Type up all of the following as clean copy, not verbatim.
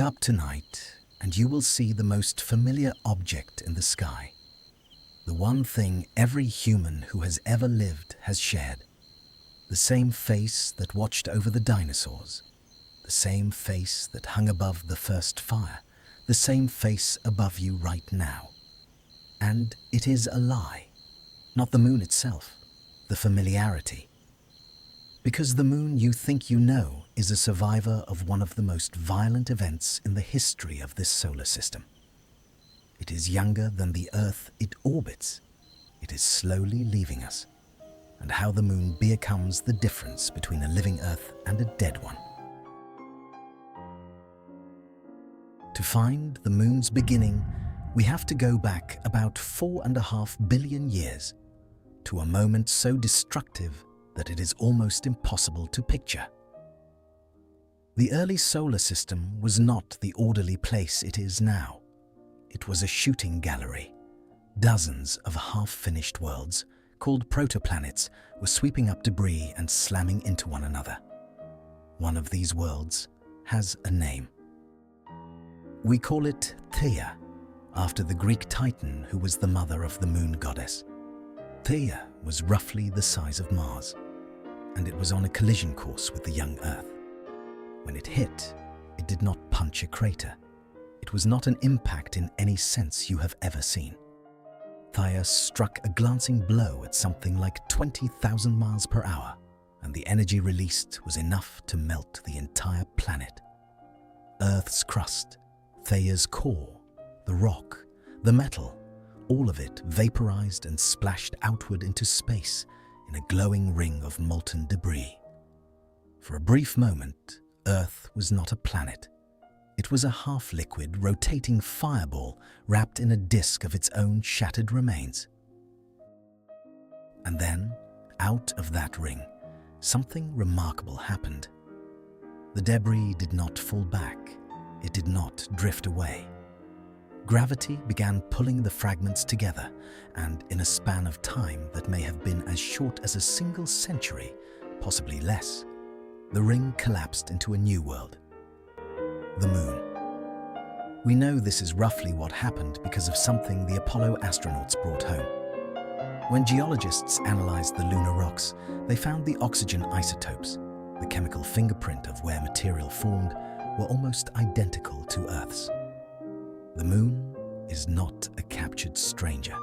up tonight and you will see the most familiar object in the sky. The one thing every human who has ever lived has shared. The same face that watched over the dinosaurs. The same face that hung above the first fire. The same face above you right now. And it is a lie. Not the moon itself, the familiarity. Because the moon you think you know is a survivor of one of the most violent events in the history of this solar system. It is younger than the Earth it orbits. It is slowly leaving us. And how the moon becomes the difference between a living Earth and a dead one. To find the moon's beginning, we have to go back about 4.5 billion years to a moment so destructive that it is almost impossible to picture. The early solar system was not the orderly place it is now. It was a shooting gallery. Dozens of half-finished worlds, called protoplanets, were sweeping up debris and slamming into one another. One of these worlds has a name. We call it Theia, after the Greek Titan who was the mother of the moon goddess. Theia was roughly the size of Mars, and it was on a collision course with the young Earth. When it hit, it did not punch a crater. It was not an impact in any sense you have ever seen. Theia struck a glancing blow at something like 20,000 miles per hour, and the energy released was enough to melt the entire planet. Earth's crust, Theia's core, the rock, the metal, all of it vaporized and splashed outward into space in a glowing ring of molten debris. For a brief moment, Earth was not a planet. It was a half-liquid, rotating fireball wrapped in a disk of its own shattered remains. And then, out of that ring, something remarkable happened. The debris did not fall back. It did not drift away. Gravity began pulling the fragments together, and in a span of time that may have been as short as a single century, possibly less, the ring collapsed into a new world. The moon. We know this is roughly what happened because of something the Apollo astronauts brought home. When geologists analyzed the lunar rocks, they found the oxygen isotopes, the chemical fingerprint of where material formed, were almost identical to Earth's. The moon is not a captured stranger.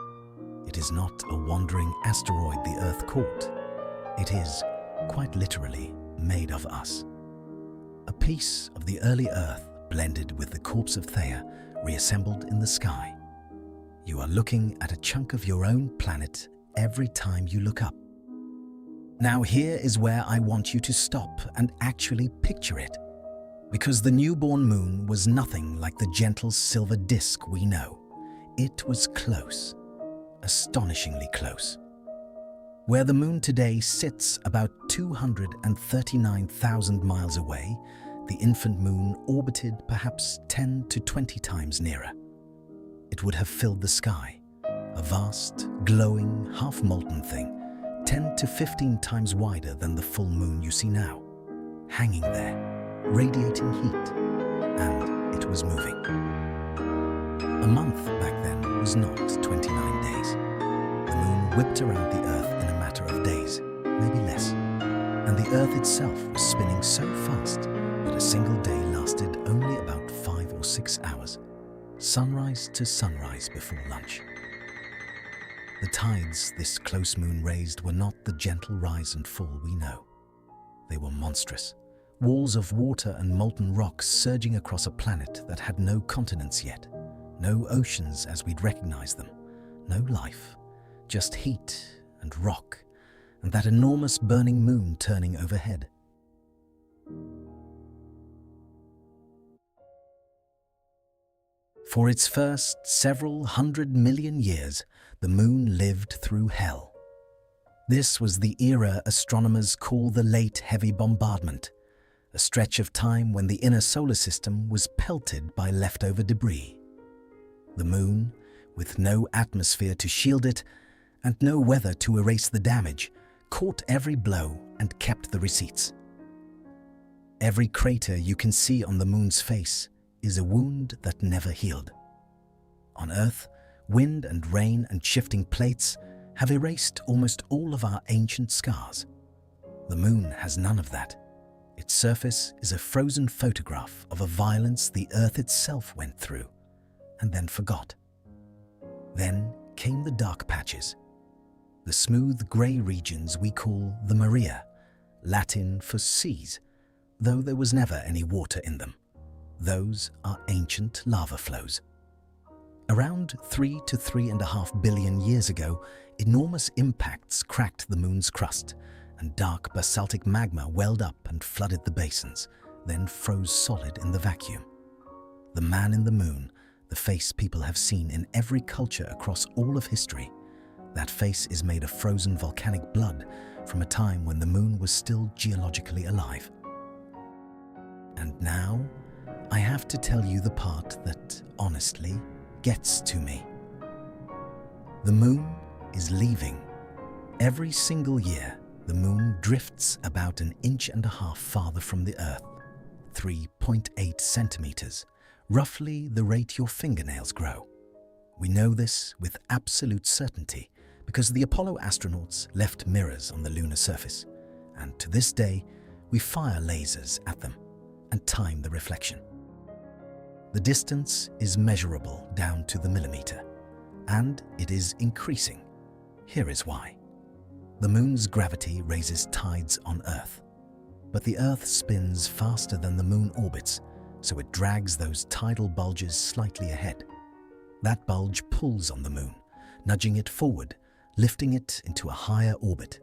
It is not a wandering asteroid the Earth caught. It is, quite literally, made of us. A piece of the early Earth blended with the corpse of Theia, reassembled in the sky. You are looking at a chunk of your own planet every time you look up. Now here is where I want you to stop and actually picture it. Because the newborn moon was nothing like the gentle silver disk we know. It was close, astonishingly close. Where the moon today sits about 239,000 miles away, the infant moon orbited perhaps 10 to 20 times nearer. It would have filled the sky, a vast, glowing, half-molten thing, 10 to 15 times wider than the full moon you see now, hanging there, radiating heat, and it was moving. A month back then was not 29 days. The moon whipped around the Earth in a matter of days, maybe less, and the Earth itself was spinning so fast that a single day lasted only about 5 or 6 hours, sunrise to sunrise before lunch. The tides this close moon raised were not the gentle rise and fall we know. They were monstrous. Walls of water and molten rock surging across a planet that had no continents yet, no oceans as we'd recognize them, no life, just heat and rock, and that enormous burning moon turning overhead. For its first several 100 million years, the moon lived through hell. This was the era astronomers call the Late Heavy Bombardment, a stretch of time when the inner solar system was pelted by leftover debris. The moon, with no atmosphere to shield it and no weather to erase the damage, caught every blow and kept the receipts. Every crater you can see on the moon's face is a wound that never healed. On Earth, wind and rain and shifting plates have erased almost all of our ancient scars. The Moon has none of that. Its surface is a frozen photograph of a violence the Earth itself went through and then forgot. Then came the dark patches, the smooth grey regions we call the Maria, Latin for seas, though there was never any water in them. Those are ancient lava flows. Around 3 to 3.5 billion years ago, enormous impacts cracked the Moon's crust, and dark basaltic magma welled up and flooded the basins, then froze solid in the vacuum. The man in the Moon, the face people have seen in every culture across all of history, that face is made of frozen volcanic blood from a time when the Moon was still geologically alive. And now, I have to tell you the part that, honestly, gets to me. The Moon is leaving. Every single year, the Moon drifts about 1.5 inches farther from the Earth, 3.8 centimeters, roughly the rate your fingernails grow. We know this with absolute certainty because the Apollo astronauts left mirrors on the lunar surface, and to this day, we fire lasers at them and time the reflection. The distance is measurable down to the millimeter, and it is increasing. Here is why. The Moon's gravity raises tides on Earth, but the Earth spins faster than the Moon orbits, so it drags those tidal bulges slightly ahead. That bulge pulls on the Moon, nudging it forward, lifting it into a higher orbit,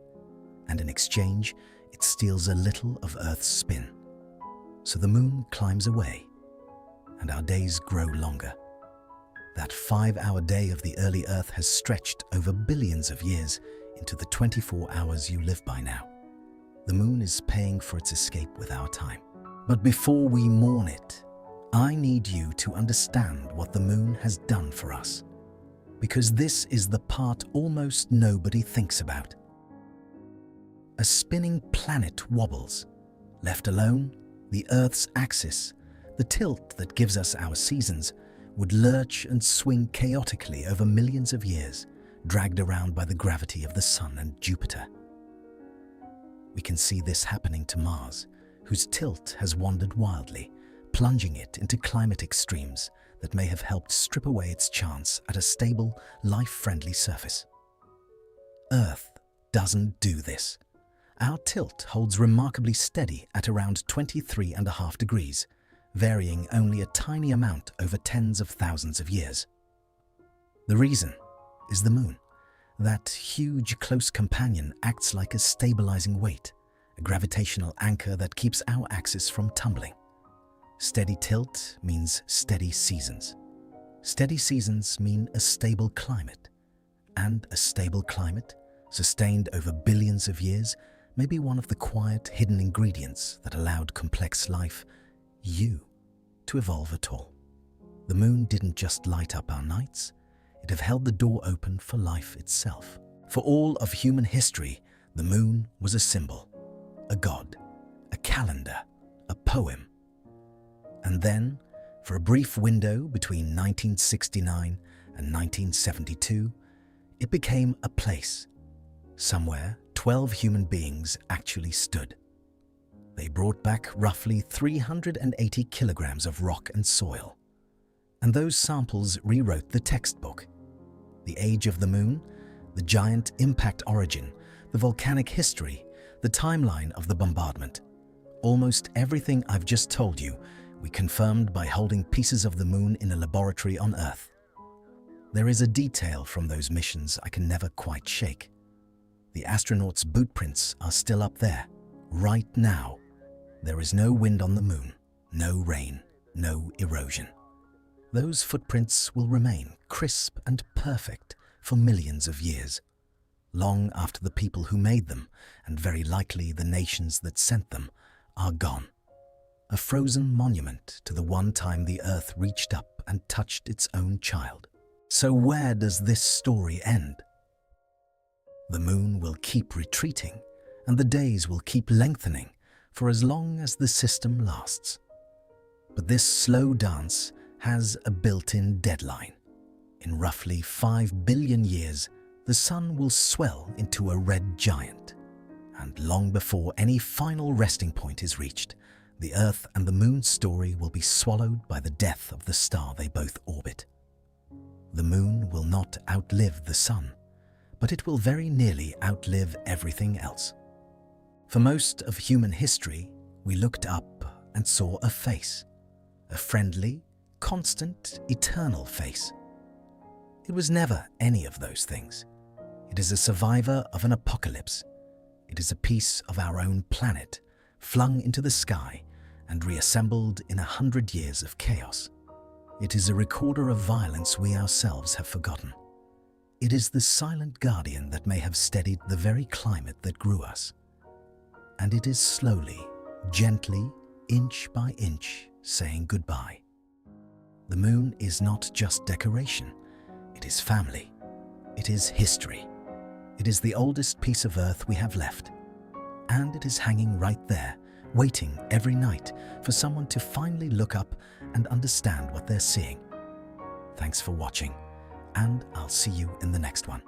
and in exchange, it steals a little of Earth's spin. So the Moon climbs away, and our days grow longer. That 5-hour day of the early Earth has stretched over billions of years into the 24 hours you live by now. The Moon is paying for its escape with our time. But before we mourn it, I need you to understand what the Moon has done for us, because this is the part almost nobody thinks about. A spinning planet wobbles. Left alone, the Earth's axis, the tilt that gives us our seasons, would lurch and swing chaotically over millions of years, dragged around by the gravity of the Sun and Jupiter. We can see this happening to Mars, whose tilt has wandered wildly, plunging it into climate extremes that may have helped strip away its chance at a stable, life-friendly surface. Earth doesn't do this. Our tilt holds remarkably steady at around 23.5 degrees, varying only a tiny amount over tens of thousands of years. The reason is the Moon. That huge, close companion acts like a stabilizing weight, a gravitational anchor that keeps our axis from tumbling. Steady tilt means steady seasons. Steady seasons mean a stable climate. And a stable climate, sustained over billions of years, may be one of the quiet, hidden ingredients that allowed complex life, you, to evolve at all. The Moon didn't just light up our nights, it have held the door open for life itself. For all of human history, the Moon was a symbol, a god, a calendar, a poem. And then, for a brief window between 1969 and 1972, it became a place. Somewhere, 12 human beings actually stood. They brought back roughly 380 kilograms of rock and soil. And those samples rewrote the textbook. The age of the Moon, the giant impact origin, the volcanic history, the timeline of the bombardment. Almost everything I've just told you, we confirmed by holding pieces of the Moon in a laboratory on Earth. There is a detail from those missions I can never quite shake. The astronauts' boot prints are still up there, right now. There is no wind on the Moon, no rain, no erosion. Those footprints will remain crisp and perfect for millions of years, long after the people who made them, and very likely the nations that sent them, are gone. A frozen monument to the one time the Earth reached up and touched its own child. So where does this story end? The Moon will keep retreating, and the days will keep lengthening for as long as the system lasts. But this slow dance has a built-in deadline. In roughly 5 billion years, the Sun will swell into a red giant. And long before any final resting point is reached, the Earth and the Moon's story will be swallowed by the death of the star they both orbit. The Moon will not outlive the Sun, but it will very nearly outlive everything else. For most of human history, we looked up and saw a face, a friendly, constant, eternal face. It was never any of those things. It is a survivor of an apocalypse. It is a piece of our own planet, flung into the sky and reassembled in 100 years of chaos. It is a recorder of violence we ourselves have forgotten. It is the silent guardian that may have steadied the very climate that grew us. And it is slowly, gently, inch by inch, saying goodbye. The Moon is not just decoration. It is family. It is history. It is the oldest piece of Earth we have left. And it is hanging right there, waiting every night for someone to finally look up and understand what they're seeing. Thanks for watching, and I'll see you in the next one.